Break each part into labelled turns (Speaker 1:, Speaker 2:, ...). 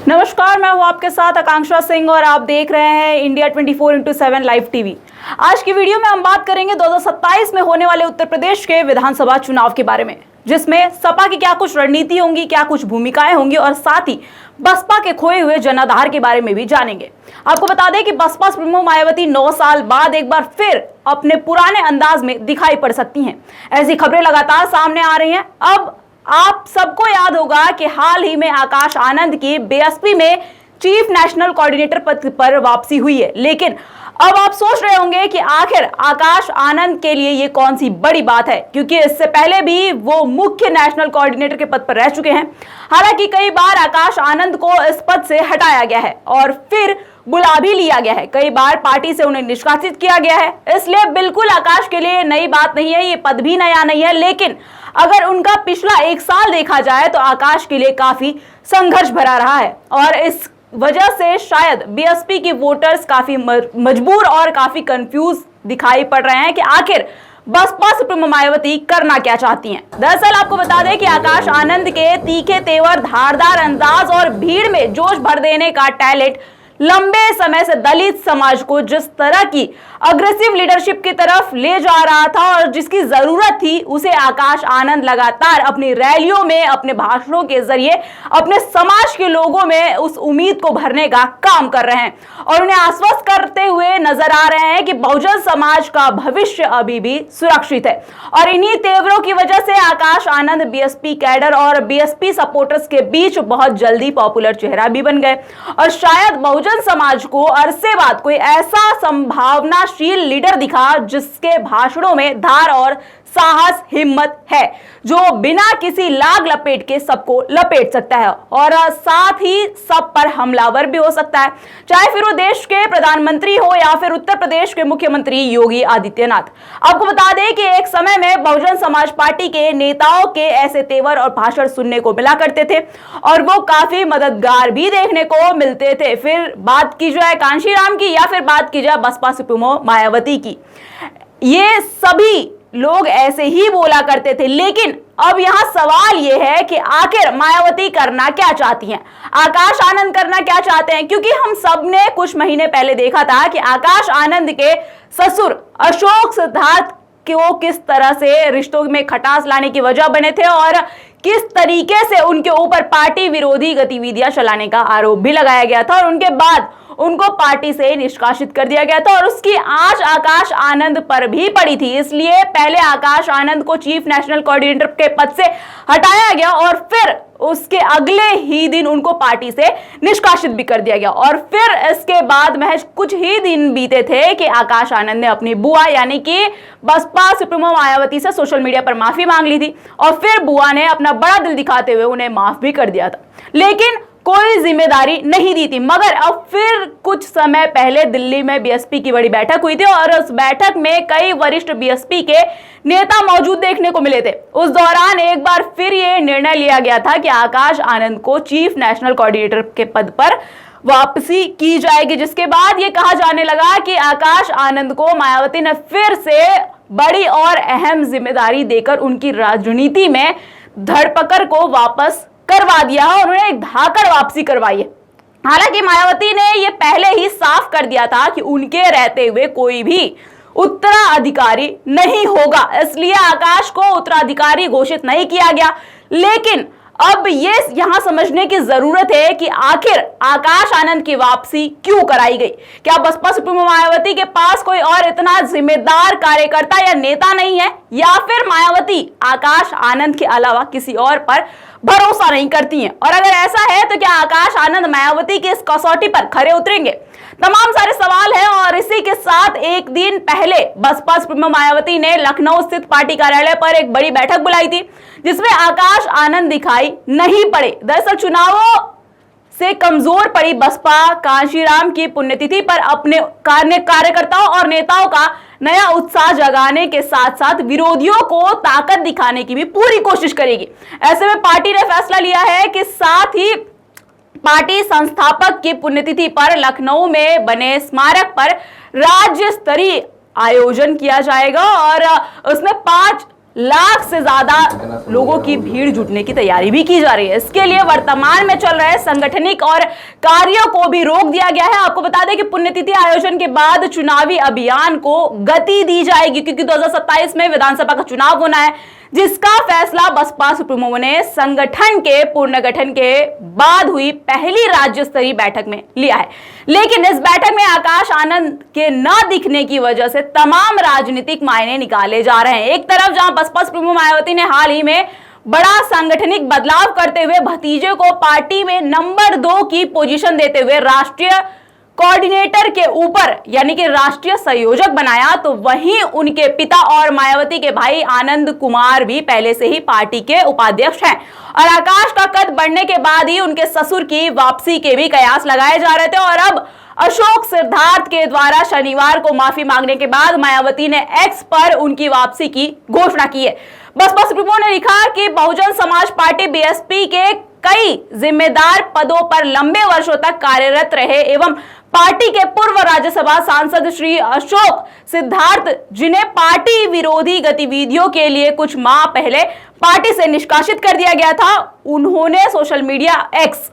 Speaker 1: नमस्कार, मैं हूं आपके साथ आकांक्षा सिंह और आप देख रहे हैं इंडिया 24x7 लाइव टीवी। आज की वीडियो में हम बात करेंगे 2027 में होने वाले उत्तर प्रदेश के विधानसभा चुनाव के बारे में, जिसमें सपा की क्या कुछ रणनीति होंगी, क्या कुछ भूमिकाएं होंगी और साथ ही बसपा के खोए हुए जनाधार के बारे में भी जानेंगे। आपको बता दें कि बसपा प्रमुख मायावती 9 साल बाद एक बार फिर अपने पुराने अंदाज में दिखाई पड़ सकती हैं। ऐसी खबरें लगातार सामने आ रही हैं। अब आप सबको याद होगा कि हाल ही में आकाश आनंद की बीएसपी में चीफ नेशनल कोऑर्डिनेटर पद पर वापसी हुई है, लेकिन अब आप सोच रहे होंगे कि आखिर आकाश आनंद के लिए ये कौन सी बड़ी बात है, क्योंकि इससे पहले भी वो मुख्य नेशनल कोऑर्डिनेटर के पद पर रह चुके हैं। हालांकि कई बार आकाश आनंद को इस पद से हटाया गया है और फिर बुला भी लिया गया है। कई बार पार्टी से उन्हें निष्कासित किया गया है, इसलिए बिल्कुल आकाश के लिए नई बात नहीं है, ये पद भी नया नहीं है। लेकिन अगर उनका पिछला 1 साल देखा जाए तो आकाश के लिए काफी संघर्ष भरा रहा है और इस वजह से शायद बीएसपी की वोटर्स काफी मजबूर और काफी कंफ्यूज दिखाई पड़ रहे हैं कि आखिर बसपा सुप्रीमो मायावती करना क्या चाहती हैं। दरअसल आपको बता दें कि आकाश आनंद के तीखे तेवर, धारदार अंदाज और भीड़ में जोश भर देने का टैलेंट लंबे समय से दलित समाज को जिस तरह की अग्रेसिव लीडरशिप की तरफ ले जा रहा था और जिसकी जरूरत थी, उसे आकाश आनंद लगातार अपनी रैलियों में, अपने भाषणों के जरिए अपने समाज के लोगों में उस उम्मीद को भरने का काम कर रहे हैं और उन्हें आश्वस्त करते हुए नजर आ रहे हैं कि बहुजन समाज का भविष्य अभी भी सुरक्षित है। और इन्हीं तेवरों की वजह से आकाश आनंद बीएसपी कैडर और बीएसपी सपोर्टर्स के बीच बहुत जल्दी पॉपुलर चेहरा भी बन गए और शायद बहुजन समाज को अरसे बाद कोई ऐसा संभावनाशील लीडर दिखा जिसके भाषणों में धार और साहस, हिम्मत है, जो बिना किसी लाग लपेट के सबको लपेट सकता है और साथ ही सब पर हमलावर भी हो सकता है, चाहे फिर वो देश के प्रधानमंत्री हो या फिर उत्तर प्रदेश के मुख्यमंत्री योगी आदित्यनाथ। आपको बता दें कि एक समय में बहुजन समाज पार्टी के नेताओं के ऐसे तेवर और भाषण सुनने को मिला करते थे और वो काफी मददगार भी देखने को मिलते थे। फिर बात की जाए कांशीराम की या फिर बात की जाए बसपा सुप्रीमो मायावती की, ये सभी लोग ऐसे ही बोला करते थे। लेकिन अब यहां सवाल यह है कि आखिर मायावती करना क्या चाहती हैं, आकाश आनंद करना क्या चाहते हैं, क्योंकि हम सब ने कुछ महीने पहले देखा था कि आकाश आनंद के ससुर अशोक सिद्धार्थ को किस तरह से रिश्तों में खटास लाने की वजह बने थे और किस तरीके से उनके ऊपर पार्टी विरोधी गतिविधियां चलाने का आरोप भी लगाया गया था और उनके बाद उनको पार्टी से निष्कासित कर दिया गया था और उसकी आंच आकाश आनंद पर भी पड़ी थी। इसलिए पहले आकाश आनंद को चीफ नेशनल कोऑर्डिनेटर के पद से हटाया गया और फिर उसके अगले ही दिन उनको पार्टी से निष्कासित भी कर दिया गया और फिर इसके बाद महज कुछ ही दिन बीते थे कि आकाश आनंद ने अपनी बुआ यानी कि बसपा सुप्रीमो मायावती से सोशल मीडिया पर माफी मांग ली थी और फिर बुआ ने अपना बड़ा दिल दिखाते हुए उन्हें माफ भी कर दिया था, लेकिन कोई जिम्मेदारी नहीं दी थी। मगर अब फिर कुछ समय पहले दिल्ली में बीएसपी की बड़ी बैठक हुई थी और उस बैठक में कई वरिष्ठ बीएसपी के नेता मौजूद देखने को मिले थे। उस दौरान एक बार फिर ये निर्णय लिया गया था कि आकाश आनंद को चीफ नेशनल कोऑर्डिनेटर के पद पर वापसी की जाएगी, जिसके बाद ये कहा जाने लगा कि आकाश आनंद को मायावती ने फिर से बड़ी और अहम जिम्मेदारी देकर उनकी राजनीति में धरपकड़ को वापस करवा दिया और उन्हें एक धाकड़ वापसी करवाई है। हालांकि मायावती ने यह पहले ही साफ कर दिया था कि उनके रहते हुए कोई भी उत्तराधिकारी नहीं होगा, इसलिए आकाश को उत्तराधिकारी घोषित नहीं किया गया। लेकिन अब ये यहां समझने की जरूरत है कि आखिर आकाश आनंद की वापसी क्यों कराई गई। क्या बसपा सुप्रीमो मायावती के पास कोई और इतना जिम्मेदार कार्यकर्ता या नेता नहीं है, या फिर मायावती आकाश आनंद के अलावा किसी और पर भरोसा नहीं करती हैं? और अगर ऐसा है तो क्या आकाश आनंद मायावती की इस कसौटी पर खरे उतरेंगे? तमाम सारे सवाल हैं और इसी के साथ एक दिन पहले बसपा सुप्रीमो मायावती ने लखनऊ स्थित पार्टी कार्यालय पर एक बड़ी बैठक बुलाई थी, जिसमें आकाश आनंद दिखाई नहीं पड़े। दरअसल चुनावों से कमजोर पड़ी बसपा कांशीराम की पुण्यतिथि पर अपने कार्यकर्ताओं और नेताओं का नया उत्साह जगाने के साथ साथ विरोधियों को ताकत दिखाने की भी पूरी कोशिश करेगी। ऐसे में पार्टी ने फैसला लिया है कि साथ ही पार्टी संस्थापक की पुण्यतिथि पर लखनऊ में बने स्मारक पर राज्य स्तरीय आयोजन किया जाएगा और उसमें 5 लाख से ज्यादा लोगों की भीड़ जुटने की तैयारी भी की जा रही है। इसके लिए वर्तमान में चल रहे संगठनिक और कार्यों को भी रोक दिया गया है। आपको बता दें कि पुण्यतिथि आयोजन के बाद चुनावी अभियान को गति दी जाएगी, क्योंकि 2027 में विधानसभा का चुनाव होना है, जिसका फैसला बसपा सुप्रीमो ने संगठन के पुनर्गठन के बाद हुई पहली राज्य स्तरीय बैठक में लिया है। लेकिन इस बैठक में आकाश आनंद के न दिखने की वजह से तमाम राजनीतिक मायने निकाले जा रहे हैं। एक तरफ जहां बसपा सुप्रीमो मायावती ने हाल ही में बड़ा सांगठनिक बदलाव करते हुए भतीजे को पार्टी में नंबर 2 की पोजीशन देते हुए राष्ट्रीय कोऑर्डिनेटर के ऊपर यानी कि राष्ट्रीय संयोजक बनाया, तो वहीं उनके पिता और मायावती के भाई आनंद कुमार भी पहले से ही पार्टी के उपाध्यक्ष हैं। और आकाश का कद बढ़ने के बाद ही उनके ससुर की वापसी के भी कयास लगाए जा रहे थे। और अब अशोक सिद्धार्थ के द्वारा शनिवार को माफी मांगने के बाद मायावती ने एक्स पर उनकी वापसी की घोषणा की है। बसपा सुप्रीमो ने लिखा कि बहुजन समाज पार्टी बीएसपी के कई जिम्मेदार पदों पर लंबे वर्षों तक कार्यरत रहे एवं पार्टी के पूर्व राज्यसभा सांसद श्री अशोक सिद्धार्थ, जिन्हें पार्टी विरोधी गतिविधियों के लिए कुछ माह पहले पार्टी से निष्कासित कर दिया गया था, उन्होंने सोशल मीडिया एक्स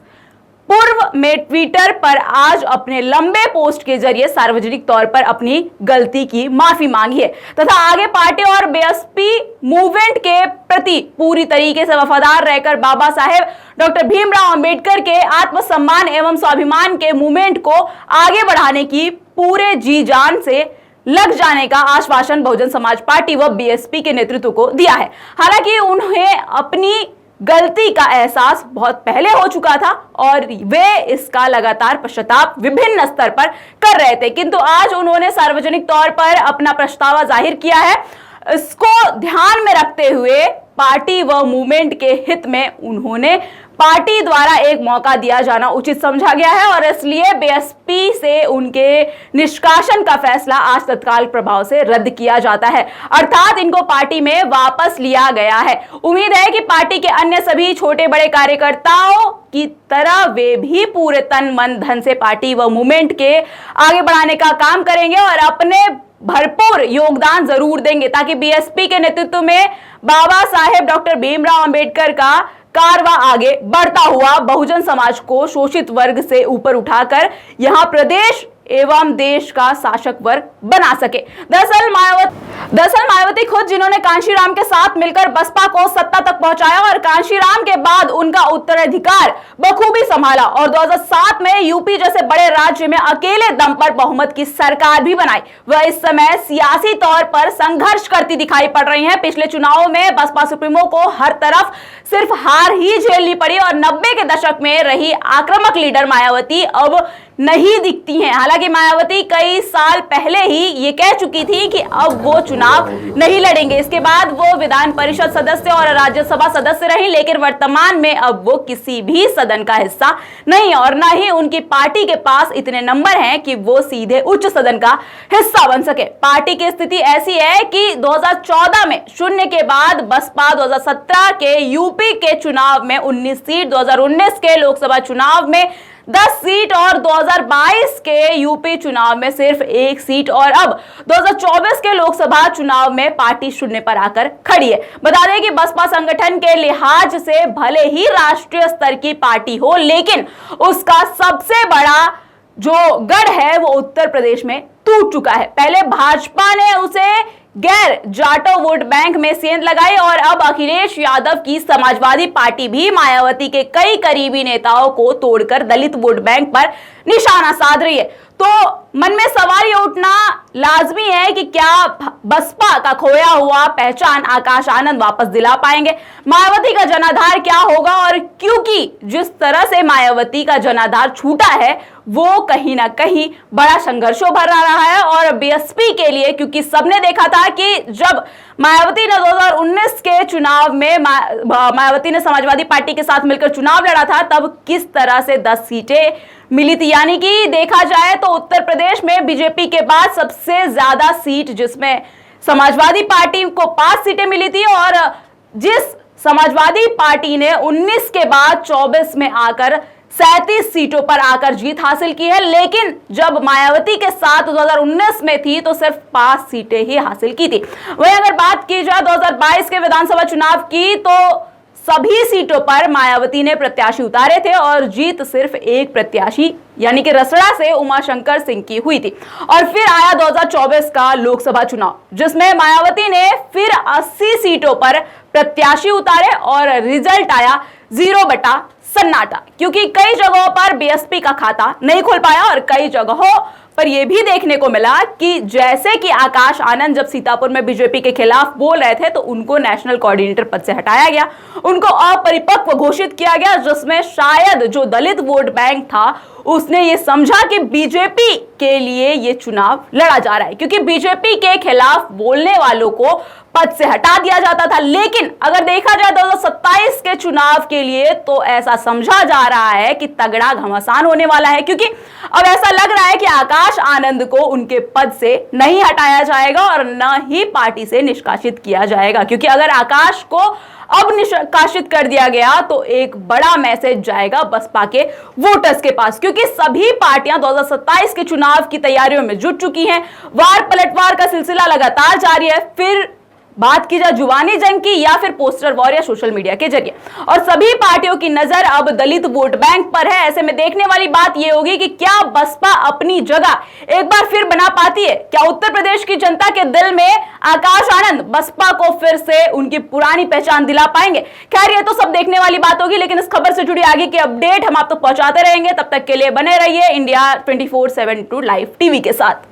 Speaker 1: पूर्व में ट्विटर पर आज अपने लंबे पोस्ट के जरिए सार्वजनिक तौर पर अपनी गलती की माफी मांगी है तथा आगे पार्टी और बीएसपी मूवमेंट के प्रति पूरी तरीके से वफादार रहकर बाबा साहेब डॉक्टर भीमराव अंबेडकर के आत्मसम्मान एवं स्वाभिमान के मूवमेंट को आगे बढ़ाने की पूरे जी जान से लग जाने का आश्वासन बहुजन समाज पार्टी व बीएसपी के नेतृत्व को दिया है। हालांकि उन्हें अपनी गलती का एहसास बहुत पहले हो चुका था और वे इसका लगातार पश्चाताप विभिन्न स्तर पर कर रहे थे, किंतु आज उन्होंने सार्वजनिक तौर पर अपना पछतावा जाहिर किया है। इसको ध्यान में रखते हुए पार्टी व मूवमेंट के हित में उन्होंने पार्टी द्वारा एक मौका दिया जाना उचित समझा गया है और इसलिए बीएसपी से उनके निष्कासन का फैसला आज तत्काल प्रभाव से रद्द किया जाता है, अर्थात इनको पार्टी में वापस लिया गया है। उम्मीद है कि पार्टी के अन्य सभी छोटे बड़े कार्यकर्ताओं की तरह वे भी पूरे तन मन धन से पार्टी व मूवमेंट के आगे बढ़ाने का काम करेंगे और अपने भरपूर योगदान जरूर देंगे ताकि बीएसपी के नेतृत्व में बाबा साहेब डॉक्टर भीमराव अंबेडकर का कारवां आगे बढ़ता हुआ बहुजन समाज को शोषित वर्ग से ऊपर उठाकर यहां प्रदेश एवं देश का शासक वर्ग बना सके। दरअसल मायावती खुद जिन्होंने कांशीराम के साथ मिलकर बसपा को सत्ता तक पहुंचाया और कांशीराम के बाद उनका उत्तराधिकार बखूबी संभाला और 2007 में यूपी जैसे बड़े राज्य में अकेले दम पर बहुमत की सरकार भी बनाई, वह इस समय सियासी तौर पर संघर्ष करती दिखाई पड़ रही हैं। पिछले चुनावों में बसपा सुप्रीमो को हर तरफ सिर्फ हार ही झेलनी पड़ी और 90 के दशक में रही आक्रामक लीडर मायावती अब नहीं दिखती हैं। हालांकि मायावती कई साल पहले ही ये कह चुकी थी कि अब वो चुनाव नहीं लड़ेंगे। इसके बाद वो विधान परिषद सदस्य और राज्यसभा सदस्य रही, लेकिन वर्तमान में अब वो किसी भी सदन का हिस्सा नहीं और न ही उनकी पार्टी के पास इतने नंबर हैं कि वो सीधे उच्च सदन का हिस्सा बन सके। पार्टी की स्थिति ऐसी है कि 2014 में शून्य के बाद बसपा 2017 के यूपी के चुनाव में 19 सीट, 2019 के लोकसभा चुनाव में 10 सीट और 2022 के यूपी चुनाव में सिर्फ 1 सीट और अब 2024 के लोकसभा चुनाव में पार्टी शून्य पर आकर खड़ी है। बता दें कि बसपा संगठन के लिहाज से भले ही राष्ट्रीय स्तर की पार्टी हो, लेकिन उसका सबसे बड़ा जो गढ़ है वो उत्तर प्रदेश में टूट चुका है। पहले भाजपा ने उसे गैर जाटो वोट बैंक में सेंध लगाई और अब अखिलेश यादव की समाजवादी पार्टी भी मायावती के कई करीबी नेताओं को तोड़कर दलित वोट बैंक पर निशाना साध रही है। तो मन में सवाल ये उठना लाजमी है कि क्या बसपा का खोया हुआ पहचान आकाश आनंद वापस दिला पाएंगे? मायावती का जनाधार क्या होगा? और क्योंकि जिस तरह से मायावती का जनाधार छूटा है वो कहीं ना कहीं बड़ा संघर्षों भरा रहा है और बीएसपी के लिए, क्योंकि सबने देखा था कि जब मायावती ने 2019 के चुनाव में मायावती ने समाजवादी पार्टी के साथ मिलकर चुनाव लड़ा था, तब किस तरह से 10 सीटें मिली थी। यानी कि देखा जाए तो उत्तर प्रदेश में बीजेपी के बाद सबसे ज्यादा सीट जिसमें समाजवादी पार्टी को 5 सीटें मिली थी और जिस समाजवादी पार्टी ने 19 के बाद 24 में आकर 37 सीटों पर आकर जीत हासिल की है, लेकिन जब मायावती के साथ 2019 में थी तो सिर्फ 5 सीटें ही हासिल की थी। वहीं अगर बात की जाए 2022 के विधानसभा चुनाव की तो सभी सीटों पर मायावती ने प्रत्याशी उतारे थे और जीत सिर्फ एक प्रत्याशी यानी कि रसड़ा से उमाशंकर सिंह की हुई थी। और फिर आया 2024 का लोकसभा चुनाव, जिसमें मायावती ने फिर 80 सीटों पर प्रत्याशी उतारे और रिजल्ट आया 0 बटा सन्नाटा, क्योंकि कई जगहों पर बीएसपी का खाता नहीं खुल पाया और कई जगहों पर यह भी देखने को मिला कि जैसे कि आकाश आनंद जब सीतापुर में बीजेपी के खिलाफ बोल रहे थे तो उनको नेशनल कोऑर्डिनेटर पद से हटाया गया, उनको अपरिपक्व घोषित किया गया, जिसमें शायद जो दलित वोट बैंक था उसने ये समझा कि बीजेपी के लिए ये चुनाव लड़ा जा रहा है, क्योंकि बीजेपी के खिलाफ बोलने वालों को पद से हटा दिया जाता था। लेकिन अगर देखा जाए 2027 के चुनाव के लिए तो ऐसा समझा जा रहा है कि तगड़ा घमासान होने वाला है, क्योंकि अब ऐसा लग रहा है कि आकाश आनंद को उनके पद से नहीं हटाया जाएगा और न ही पार्टी से निष्कासित किया जाएगा, क्योंकि अगर आकाश को अब निष्कासित कर दिया गया तो एक बड़ा मैसेज जाएगा बसपा के वोटर्स के पास, क्योंकि सभी पार्टियां 2027 के चुनाव की तैयारियों में जुट चुकी हैं। वार पलटवार का सिलसिला लगातार जारी है, फिर बात की जाए जुबानी जंग की या फिर पोस्टर वॉर या सोशल मीडिया के जरिए, और सभी पार्टियों की नजर अब दलित वोट बैंक पर है। ऐसे में देखने वाली बात यह होगी कि क्या बसपा अपनी जगह एक बार फिर बना पाती है, क्या उत्तर प्रदेश की जनता के दिल में आकाश आनंद बसपा को फिर से उनकी पुरानी पहचान दिला पाएंगे। खैर ये तो सब देखने वाली बात होगी, लेकिन इस खबर से जुड़ी आगे की अपडेट हम आप तक पहुंचाते रहेंगे। तब तक के लिए बने रहिए इंडिया 24/7 लाइव टीवी के साथ।